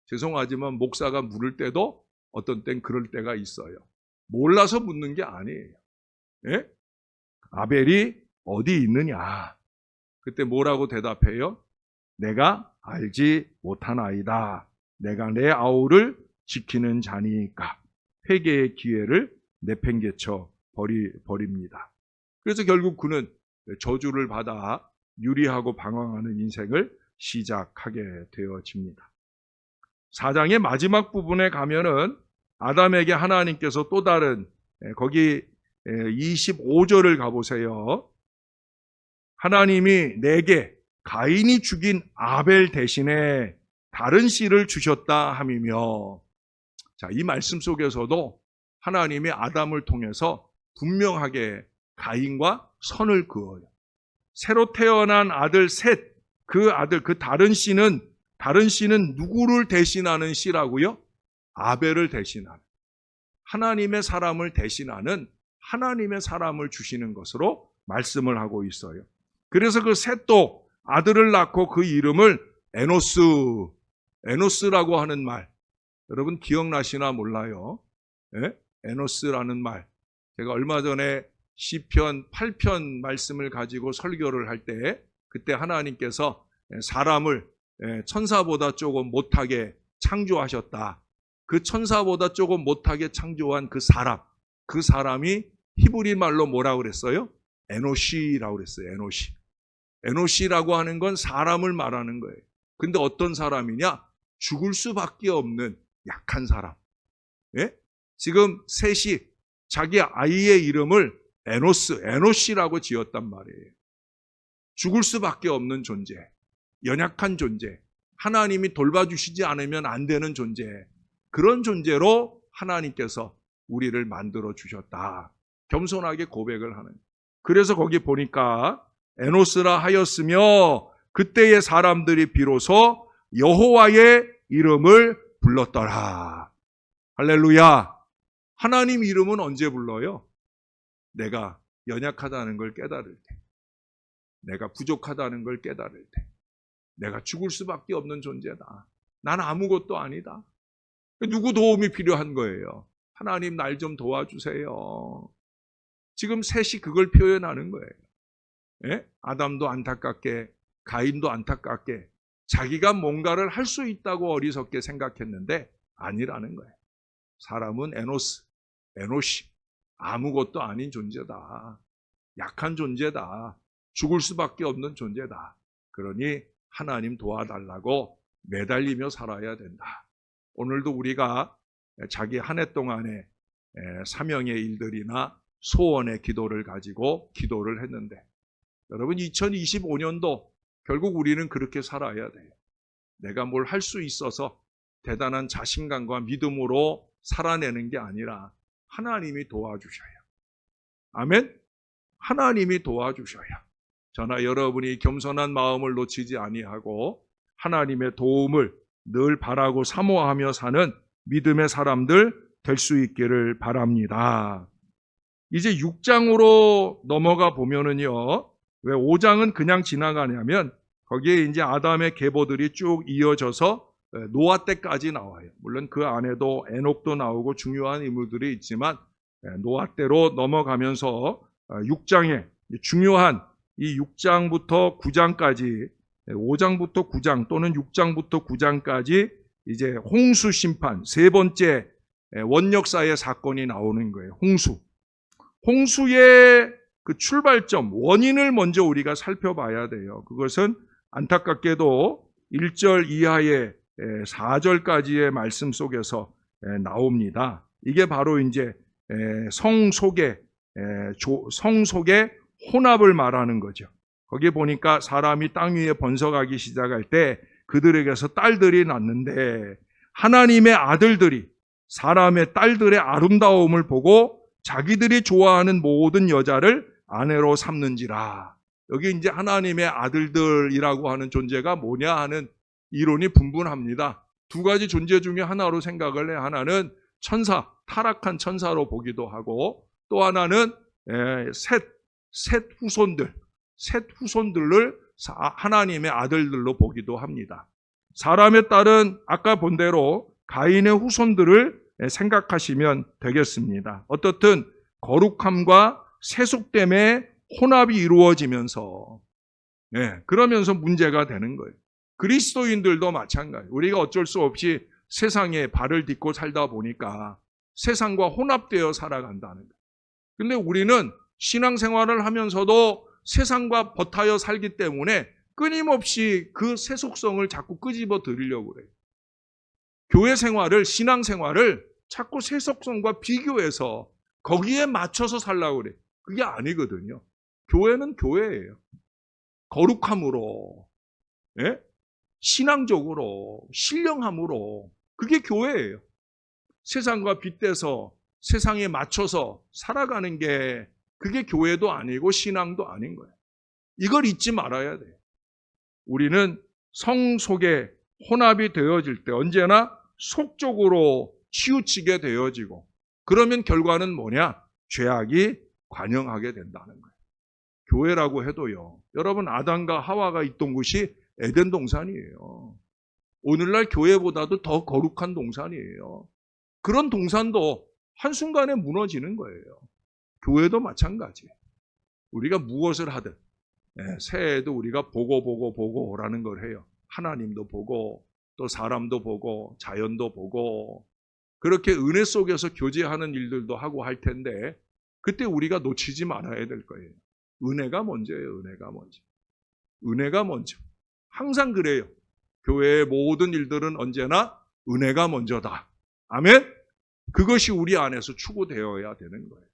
S1: 죄송하지만 목사가 물을 때도 어떤 땐 그럴 때가 있어요. 몰라서 묻는 게 아니에요. 예? 아벨이 어디 있느냐. 그때 뭐라고 대답해요? 내가 알지 못하나이다. 내가 내 아우를 지키는 자니까 회개의 기회를 내팽개쳐 버립니다. 그래서 결국 그는 저주를 받아 유리하고 방황하는 인생을 시작하게 되어집니다. 4장의 마지막 부분에 가면은 아담에게 하나님께서 또 다른 거기 25절을 가보세요. 하나님이 내게 가인이 죽인 아벨 대신에 다른 씨를 주셨다 함이며, 자, 이 말씀 속에서도 하나님이 아담을 통해서 분명하게 가인과 선을 그어요. 새로 태어난 아들 셋, 그 아들, 그 다른 씨는 누구를 대신하는 씨라고요? 아벨을 대신하는, 하나님의 사람을 대신하는 하나님의 사람을 주시는 것으로 말씀을 하고 있어요. 그래서 그 셋도 아들을 낳고 그 이름을 에노스라고 하는 말, 여러분 기억나시나 몰라요? 예? 에노스라는 말. 제가 얼마 전에 시편 8편 말씀을 가지고 설교를 할 때, 그때 하나님께서 사람을 천사보다 조금 못하게 창조하셨다. 그 천사보다 조금 못하게 창조한 그 사람이 히브리 말로 뭐라고 그랬어요? 에노시라고 그랬어요. 에노시라고 하는 건 사람을 말하는 거예요. 근데 어떤 사람이냐? 죽을 수밖에 없는 약한 사람. 예? 지금 셋이 자기 아이의 이름을 에노시라고 지었단 말이에요. 죽을 수밖에 없는 존재, 연약한 존재, 하나님이 돌봐주시지 않으면 안 되는 존재, 그런 존재로 하나님께서 우리를 만들어 주셨다. 겸손하게 고백을 하는. 그래서 거기 보니까 에노스라 하였으며 그때의 사람들이 비로소 여호와의 이름을 불렀더라. 할렐루야. 하나님 이름은 언제 불러요? 내가 연약하다는 걸 깨달을 때, 내가 부족하다는 걸 깨달을 때, 내가 죽을 수밖에 없는 존재다. 난 아무것도 아니다. 누구 도움이 필요한 거예요? 하나님 날 좀 도와주세요. 지금 셋이 그걸 표현하는 거예요. 예? 아담도 안타깝게, 가인도 안타깝게 자기가 뭔가를 할 수 있다고 어리석게 생각했는데 아니라는 거예요. 사람은 에노시, 아무것도 아닌 존재다. 약한 존재다. 죽을 수밖에 없는 존재다. 그러니 하나님 도와달라고 매달리며 살아야 된다. 오늘도 우리가 자기 한 해 동안의 사명의 일들이나 소원의 기도를 가지고 기도를 했는데, 여러분 2025년도 결국 우리는 그렇게 살아야 돼요. 내가 뭘 할 수 있어서 대단한 자신감과 믿음으로 살아내는 게 아니라 하나님이 도와주셔요. 아멘? 하나님이 도와주셔요. 저나 여러분이 겸손한 마음을 놓치지 아니하고 하나님의 도움을 늘 바라고 사모하며 사는 믿음의 사람들 될 수 있기를 바랍니다. 이제 6장으로 넘어가 보면은요, 왜 5장은 그냥 지나가냐면 거기에 이제 아담의 계보들이 쭉 이어져서 노아 때까지 나와요. 물론 그 안에도 에녹도 나오고 중요한 인물들이 있지만 노아 때로 넘어가면서 6장에 중요한 이 6장부터 9장까지, 5장부터 9장 또는 6장부터 9장까지 이제 홍수 심판, 세 번째 원역사의 사건이 나오는 거예요. 홍수의 그 출발점, 원인을 먼저 우리가 살펴봐야 돼요. 그것은 안타깝게도 1절 이하의 4절까지의 말씀 속에서 나옵니다. 이게 바로 이제 성 속의 혼합을 말하는 거죠. 거기 보니까 사람이 땅 위에 번성하기 시작할 때 그들에게서 딸들이 낳는데, 하나님의 아들들이 사람의 딸들의 아름다움을 보고 자기들이 좋아하는 모든 여자를 아내로 삼는지라. 여기 이제 하나님의 아들들이라고 하는 존재가 뭐냐 하는 이론이 분분합니다. 두 가지 존재 중에 하나로 생각을 해. 하나는 천사, 타락한 천사로 보기도 하고, 또 하나는 셋 후손들을 하나님의 아들들로 보기도 합니다. 사람의 딸은 아까 본 대로 가인의 후손들을 생각하시면 되겠습니다. 어떻든 거룩함과 세속됨의 혼합이 이루어지면서, 그러면서 문제가 되는 거예요. 그리스도인들도 마찬가지예요. 우리가 어쩔 수 없이 세상에 발을 딛고 살다 보니까 세상과 혼합되어 살아간다는 거예요. 근데 우리는 신앙생활을 하면서도 세상과 버타여 살기 때문에 끊임없이 그 세속성을 자꾸 끄집어 들이려고 그래요. 교회 생활을, 신앙 생활을 자꾸 세속성과 비교해서 거기에 맞춰서 살라고 그래. 그게 아니거든요. 교회는 교회예요. 거룩함으로, 예? 신앙적으로, 신령함으로, 그게 교회예요. 세상과 빗대서 세상에 맞춰서 살아가는 게 그게 교회도 아니고 신앙도 아닌 거예요. 이걸 잊지 말아야 돼요. 우리는 성 속에 혼합이 되어질 때 언제나 속적으로 치우치게 되어지고, 그러면 결과는 뭐냐? 죄악이 관영하게 된다는 거예요. 교회라고 해도요, 여러분 아담과 하와가 있던 곳이 에덴 동산이에요. 오늘날 교회보다도 더 거룩한 동산이에요. 그런 동산도 한순간에 무너지는 거예요. 교회도 마찬가지예요. 우리가 무엇을 하든 새해에도 우리가 보고 오라는 걸 해요. 하나님도 보고 또 사람도 보고 자연도 보고, 그렇게 은혜 속에서 교제하는 일들도 하고 할 텐데, 그때 우리가 놓치지 말아야 될 거예요. 은혜가 먼저예요. 은혜가 먼저. 은혜가 먼저. 항상 그래요. 교회의 모든 일들은 언제나 은혜가 먼저다. 아멘? 그것이 우리 안에서 추구되어야 되는 거예요.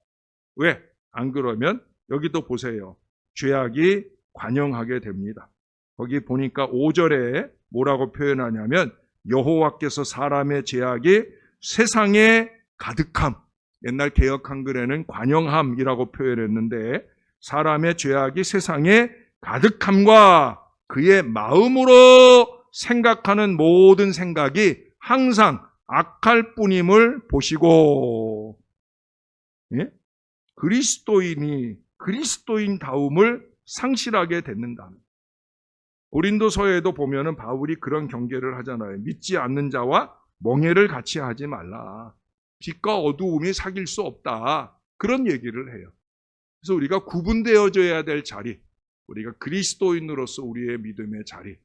S1: 왜? 안 그러면 여기도 보세요. 죄악이 관영하게 됩니다. 거기 보니까 5절에 뭐라고 표현하냐면, 여호와께서 사람의 죄악이 세상에 가득함. 옛날 개역 한글에는 관영함이라고 표현했는데, 사람의 죄악이 세상에 가득함과 그의 마음으로 생각하는 모든 생각이 항상 악할 뿐임을 보시고, 예? 그리스도인다움을 상실하게 됐는다는. 고린도서에도 보면은 바울이 그런 경계를 하잖아요. 믿지 않는 자와 멍해를 같이 하지 말라. 빛과 어두움이 사귈 수 없다. 그런 얘기를 해요. 그래서 우리가 구분되어져야 될 자리, 우리가 그리스도인으로서 우리의 믿음의 자리,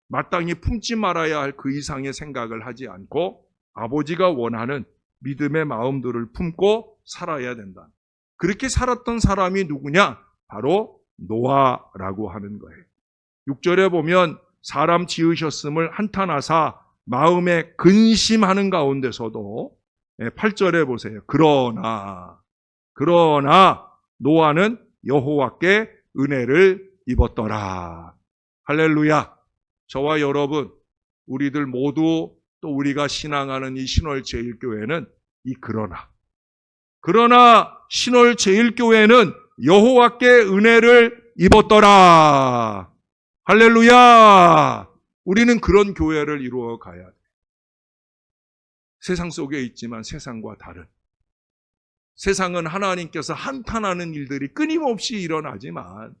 S1: 마땅히 품지 말아야 할 그 이상의 생각을 하지 않고 아버지가 원하는 믿음의 마음들을 품고 살아야 된다. 그렇게 살았던 사람이 누구냐? 바로 노아라고 하는 거예요. 6절에 보면 사람 지으셨음을 한탄하사 마음에 근심하는 가운데서도, 8절에 보세요. 그러나 노아는 여호와께 은혜를 입었더라. 할렐루야. 저와 여러분, 우리들 모두 또 우리가 신앙하는 이 신월제일교회는 이 그러나 신월제일교회는 여호와께 은혜를 입었더라. 할렐루야. 우리는 그런 교회를 이루어 가야 돼. 세상 속에 있지만 세상과 다른. 세상은 하나님께서 한탄하는 일들이 끊임없이 일어나지만,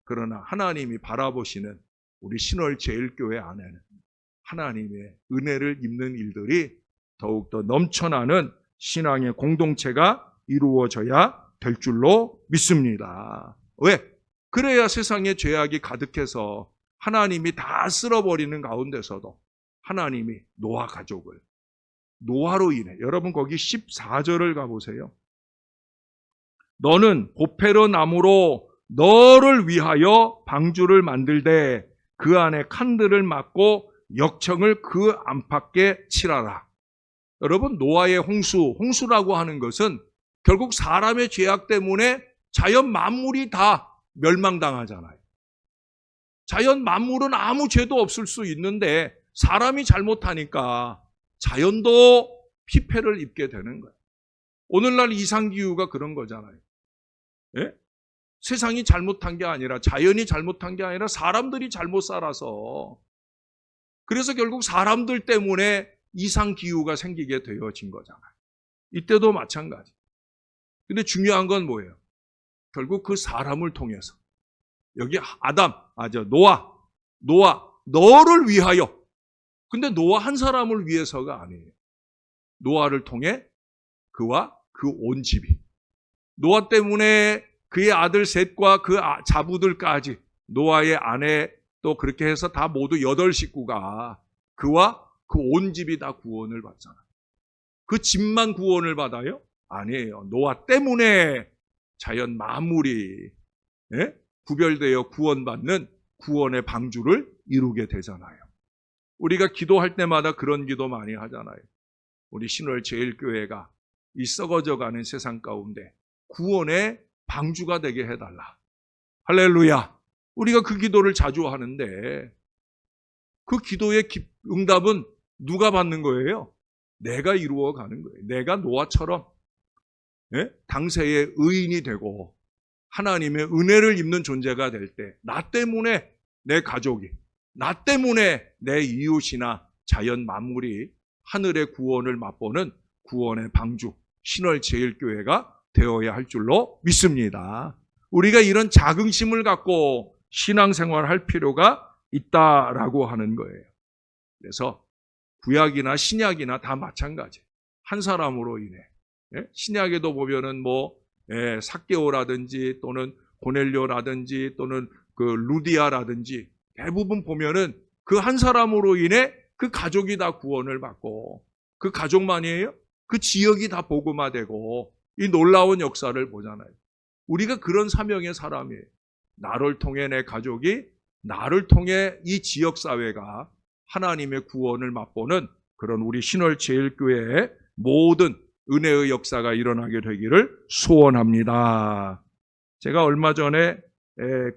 S1: 그러나 하나님이 바라보시는 우리 신월제일교회 안에는 하나님의 은혜를 입는 일들이 더욱더 넘쳐나는 신앙의 공동체가 이루어져야 될 줄로 믿습니다. 왜? 그래야 세상에 죄악이 가득해서 하나님이 다 쓸어버리는 가운데서도 하나님이 노아 가족을, 노아로 인해, 여러분 거기 14절을 가보세요. 너는 보페르 나무로 너를 위하여 방주를 만들되 그 안에 칸들을 막고 역청을 그 안팎에 칠하라. 여러분, 노아의 홍수라고 하는 것은 결국 사람의 죄악 때문에 자연 만물이 다 멸망당하잖아요. 자연 만물은 아무 죄도 없을 수 있는데 사람이 잘못하니까 자연도 피폐를 입게 되는 거예요. 오늘날 이상기후가 그런 거잖아요. 예? 세상이 잘못한 게 아니라, 자연이 잘못한 게 아니라 사람들이 잘못 살아서, 그래서 결국 사람들 때문에 이상기후가 생기게 되어진 거잖아요. 이때도 마찬가지. 근데 중요한 건 뭐예요? 결국 그 사람을 통해서, 여기 노아, 너를 위하여. 근데 노아 한 사람을 위해서가 아니에요. 노아를 통해 그와 그 온 집이, 노아 때문에 그의 아들 셋과 그 자부들까지, 노아의 아내 또 그렇게 해서 다 모두 8식구가 그와 그 온 집이 다 구원을 받잖아요. 그 집만 구원을 받아요? 아니에요. 노아 때문에 자연 만물이 구별되어 구원받는 구원의 방주를 이루게 되잖아요. 우리가 기도할 때마다 그런 기도 많이 하잖아요. 우리 신월제일교회가 이 썩어져가는 세상 가운데 구원의 방주가 되게 해달라. 할렐루야. 우리가 그 기도를 자주 하는데 그 기도의 응답은 누가 받는 거예요? 내가 이루어가는 거예요. 내가 노아처럼 당세의 의인이 되고 하나님의 은혜를 입는 존재가 될 때 나 때문에 내 가족이, 나 때문에 내 이웃이나 자연 만물이 하늘의 구원을 맛보는 구원의 방주, 신월제일교회가 되어야 할 줄로 믿습니다. 우리가 이런 자긍심을 갖고 신앙생활할 필요가 있다라고 하는 거예요. 그래서 구약이나 신약이나 다 마찬가지. 한 사람으로 인해 신약에도 보면은 삭개오라든지 또는 고넬료라든지 또는 그 루디아라든지 대부분 보면은 그 한 사람으로 인해 그 가족이 다 구원을 받고 그 가족만이에요? 그 지역이 다 복음화되고 이 놀라운 역사를 보잖아요. 우리가 그런 사명의 사람이에요. 나를 통해 내 가족이, 나를 통해 이 지역사회가 하나님의 구원을 맛보는 그런 우리 신월제일교회의 모든 은혜의 역사가 일어나게 되기를 소원합니다. 제가 얼마 전에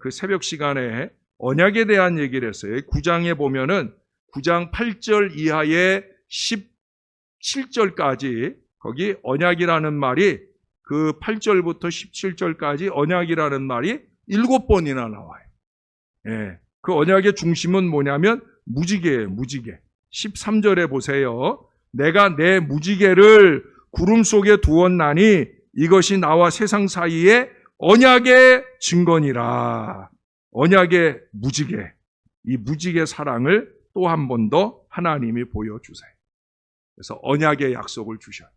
S1: 그 새벽 시간에 언약에 대한 얘기를 했어요. 9장에 보면은 9장 8절 이하의 17절까지 거기 언약이라는 말이 그 8절부터 17절까지 언약이라는 말이 7번이나 나와요. 그 언약의 중심은 뭐냐면 무지개예요. 무지개. 13절에 보세요. 내가 내 무지개를 구름 속에 두었나니 이것이 나와 세상 사이에 언약의 증거니라. 언약의 무지개. 이 무지개 사랑을 또 한 번 더 하나님이 보여주세요. 그래서 언약의 약속을 주셔요.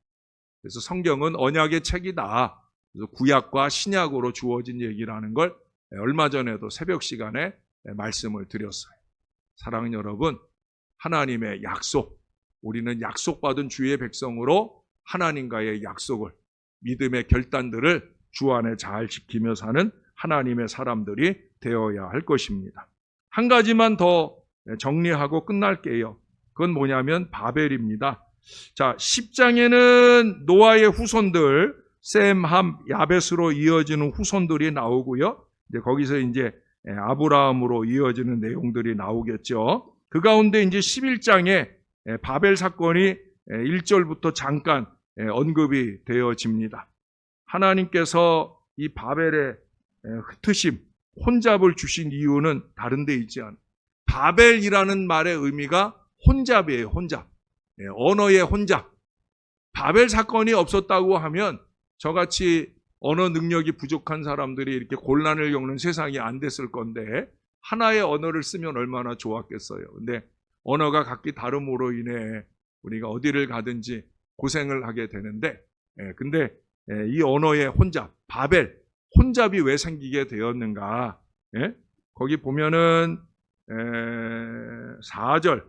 S1: 그래서 성경은 언약의 책이다. 그래서 구약과 신약으로 주어진 얘기라는 걸 얼마 전에도 새벽 시간에 말씀을 드렸어요. 사랑하는 여러분, 하나님의 약속, 우리는 약속받은 주의 백성으로 하나님과의 약속을, 믿음의 결단들을 주 안에 잘 지키며 사는 하나님의 사람들이 되어야 할 것입니다. 한 가지만 더 정리하고 끝날게요. 그건 뭐냐면 바벨입니다. 자, 10장에는 노아의 후손들, 셈, 함, 야벳으로 이어지는 후손들이 나오고요. 이제 거기서 이제 아브라함으로 이어지는 내용들이 나오겠죠. 그 가운데 이제 11장에 바벨 사건이 1절부터 잠깐 언급이 되어집니다. 하나님께서 이 바벨의 흩으심, 혼잡을 주신 이유는 다른 데 있지 않아요. 바벨이라는 말의 의미가 혼잡이에요. 혼잡. 언어의 혼잡. 바벨 사건이 없었다고 하면 저같이 언어 능력이 부족한 사람들이 이렇게 곤란을 겪는 세상이 안 됐을 건데 하나의 언어를 쓰면 얼마나 좋았겠어요. 근데 언어가 각기 다름으로 인해 우리가 어디를 가든지 고생을 하게 되는데 근데 이 언어의 혼잡, 바벨, 혼잡이 왜 생기게 되었는가? 거기 보면은 4절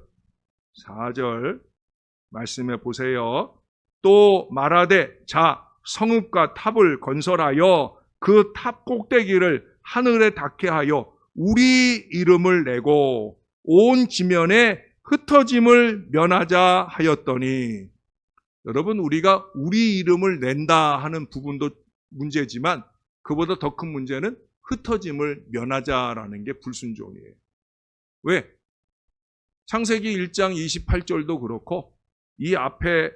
S1: 말씀해 보세요. 또 말하되 자 성읍과 탑을 건설하여 그 탑 꼭대기를 하늘에 닿게 하여 우리 이름을 내고 온 지면에 흩어짐을 면하자 하였더니, 여러분 우리가 우리 이름을 낸다 하는 부분도 문제지만 그보다 더 큰 문제는 흩어짐을 면하자라는 게 불순종이에요. 왜? 창세기 1장 28절도 그렇고 이 앞에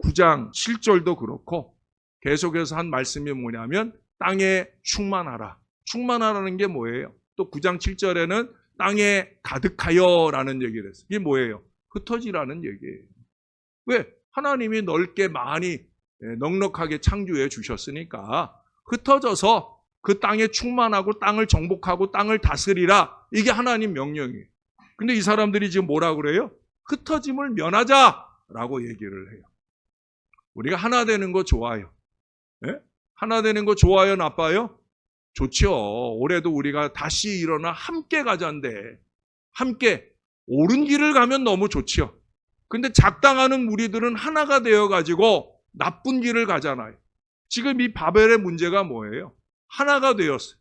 S1: 9장 7절도 그렇고 계속해서 한 말씀이 뭐냐면 땅에 충만하라. 충만하라는 게 뭐예요? 또 9장 7절에는 땅에 가득하여라는 얘기를 했어요. 이게 뭐예요? 흩어지라는 얘기예요. 왜? 하나님이 넓게 많이 넉넉하게 창조해 주셨으니까 흩어져서 그 땅에 충만하고 땅을 정복하고 땅을 다스리라. 이게 하나님 명령이에요. 근데 이 사람들이 지금 뭐라고 그래요? 흩어짐을 면하자라고 얘기를 해요. 우리가 하나 되는 거 좋아요. 하나 되는 거 좋아요, 나빠요? 좋죠. 올해도 우리가 다시 일어나 함께 가자인데 함께 옳은 길을 가면 너무 좋죠. 근데 작당하는 우리들은 하나가 되어가지고 나쁜 길을 가잖아요. 지금 이 바벨의 문제가 뭐예요? 하나가 되었어요.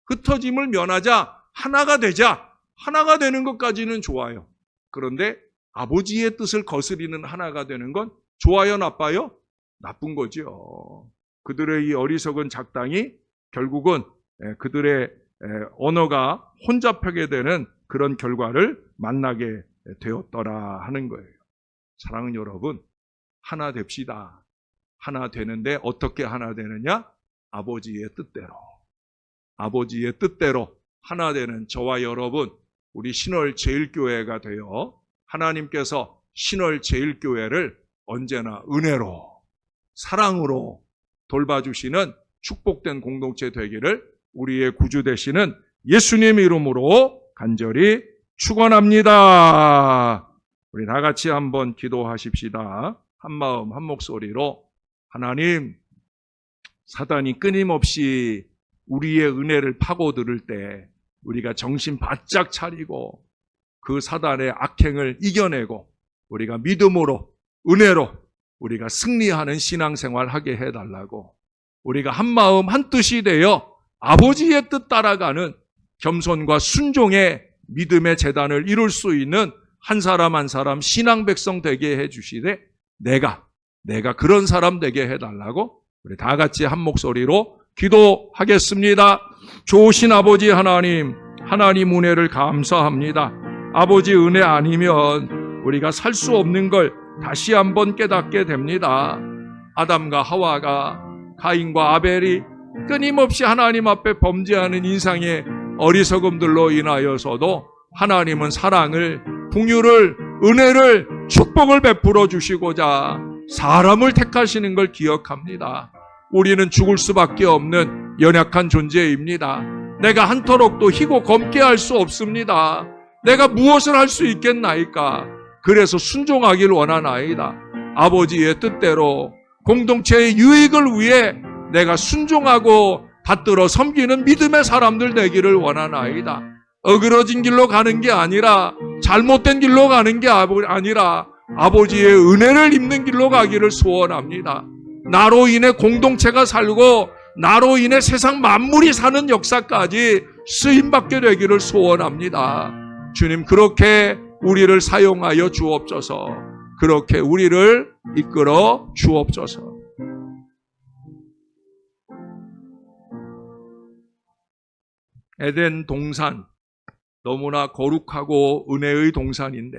S1: 흩어짐을 면하자, 하나가 되자. 하나가 되는 것까지는 좋아요. 그런데 아버지의 뜻을 거스리는 하나가 되는 건 좋아요, 나빠요? 나쁜 거죠. 그들의 이 어리석은 작당이 결국은 그들의 언어가 혼잡하게 되는 그런 결과를 만나게 되었더라 하는 거예요. 사랑하는 여러분, 하나 됩시다. 하나 되는데 어떻게 하나 되느냐? 아버지의 뜻대로. 아버지의 뜻대로 하나 되는 저와 여러분, 우리 신월 제일교회가 되어 하나님께서 신월 제일교회를 언제나 은혜로, 사랑으로 돌봐주시는 축복된 공동체 되기를 우리의 구주 되시는 예수님 이름으로 간절히 축원합니다. 우리 다 같이 한번 기도하십시다. 한 마음 한 목소리로 하나님, 사단이 끊임없이 우리의 은혜를 파고들 때 우리가 정신 바짝 차리고 그 사단의 악행을 이겨내고 우리가 믿음으로, 은혜로 우리가 승리하는 신앙생활 하게 해달라고, 우리가 한 마음 한 뜻이 되어 아버지의 뜻 따라가는 겸손과 순종의 믿음의 재단을 이룰 수 있는 한 사람 한 사람 신앙 백성 되게 해주시되 내가 그런 사람 되게 해달라고 우리 다 같이 한 목소리로 기도하겠습니다. 좋으신 아버지 하나님, 하나님 은혜를 감사합니다. 아버지 은혜 아니면 우리가 살 수 없는 걸 다시 한번 깨닫게 됩니다. 아담과 하와가, 가인과 아벨이 끊임없이 하나님 앞에 범죄하는 인상의 어리석음들로 인하여서도 하나님은 사랑을, 긍휼을, 은혜를, 축복을 베풀어 주시고자 사람을 택하시는 걸 기억합니다. 우리는 죽을 수밖에 없는 연약한 존재입니다. 내가 한터럭도 희고 검게 할 수 없습니다. 내가 무엇을 할 수 있겠나이까? 그래서 순종하길 원하나이다. 아버지의 뜻대로 공동체의 유익을 위해 내가 순종하고 받들어 섬기는 믿음의 사람들 되기를 원하나이다. 어그러진 길로 가는 게 아니라, 잘못된 길로 가는 게 아니라 아버지의 은혜를 입는 길로 가기를 소원합니다. 나로 인해 공동체가 살고 나로 인해 세상 만물이 사는 역사까지 쓰임받게 되기를 소원합니다. 주님, 그렇게 우리를 사용하여 주옵소서. 그렇게 우리를 이끌어 주옵소서. 에덴 동산, 너무나 거룩하고 은혜의 동산인데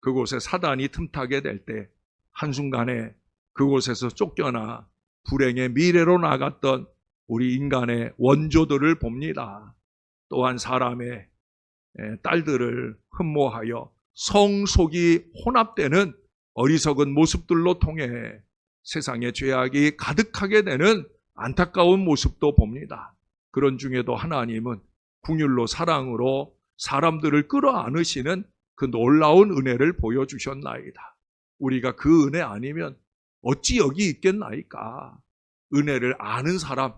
S1: 그곳에 사단이 틈타게 될 때 한순간에 그곳에서 쫓겨나 불행의 미래로 나갔던 우리 인간의 원조들을 봅니다. 또한 사람의 딸들을 흠모하여 성속이 혼합되는 어리석은 모습들로 통해 세상의 죄악이 가득하게 되는 안타까운 모습도 봅니다. 그런 중에도 하나님은 긍휼로 사랑으로 사람들을 끌어안으시는 그 놀라운 은혜를 보여주셨나이다. 우리가 그 은혜 아니면 어찌 여기 있겠나이까? 은혜를 아는 사람,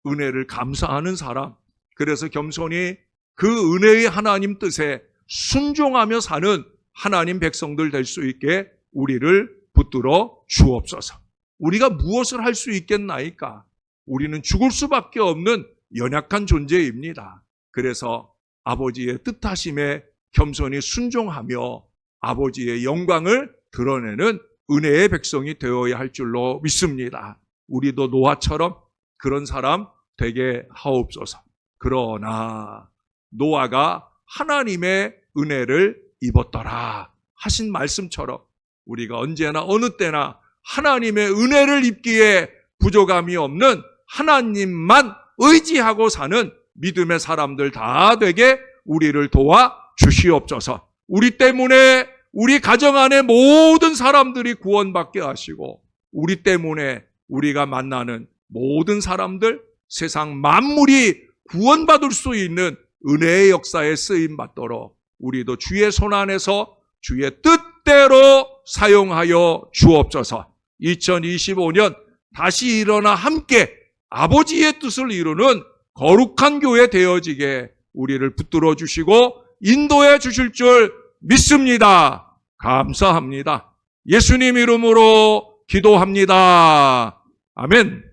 S1: 은혜를 감사하는 사람, 그래서 겸손히 그 은혜의 하나님 뜻에 순종하며 사는 하나님 백성들 될 수 있게 우리를 붙들어 주옵소서. 우리가 무엇을 할 수 있겠나이까? 우리는 죽을 수밖에 없는 연약한 존재입니다. 그래서 아버지의 뜻하심에 겸손히 순종하며 아버지의 영광을 드러내는 은혜의 백성이 되어야 할 줄로 믿습니다. 우리도 노아처럼 그런 사람 되게 하옵소서. 그러나 노아가 하나님의 은혜를 입었더라 하신 말씀처럼 우리가 언제나 어느 때나 하나님의 은혜를 입기에 부족함이 없는 하나님만 의지하고 사는 믿음의 사람들 다 되게 우리를 도와 주시옵소서. 우리 때문에 우리 가정 안에 모든 사람들이 구원받게 하시고 우리 때문에 우리가 만나는 모든 사람들, 세상 만물이 구원받을 수 있는 은혜의 역사에 쓰임받도록 우리도 주의 손 안에서 주의 뜻대로 사용하여 주옵소서. 2025년 다시 일어나 함께 아버지의 뜻을 이루는 거룩한 교회 되어지게 우리를 붙들어 주시고 인도해 주실 줄 믿습니다. 감사합니다. 예수님 이름으로 기도합니다. 아멘.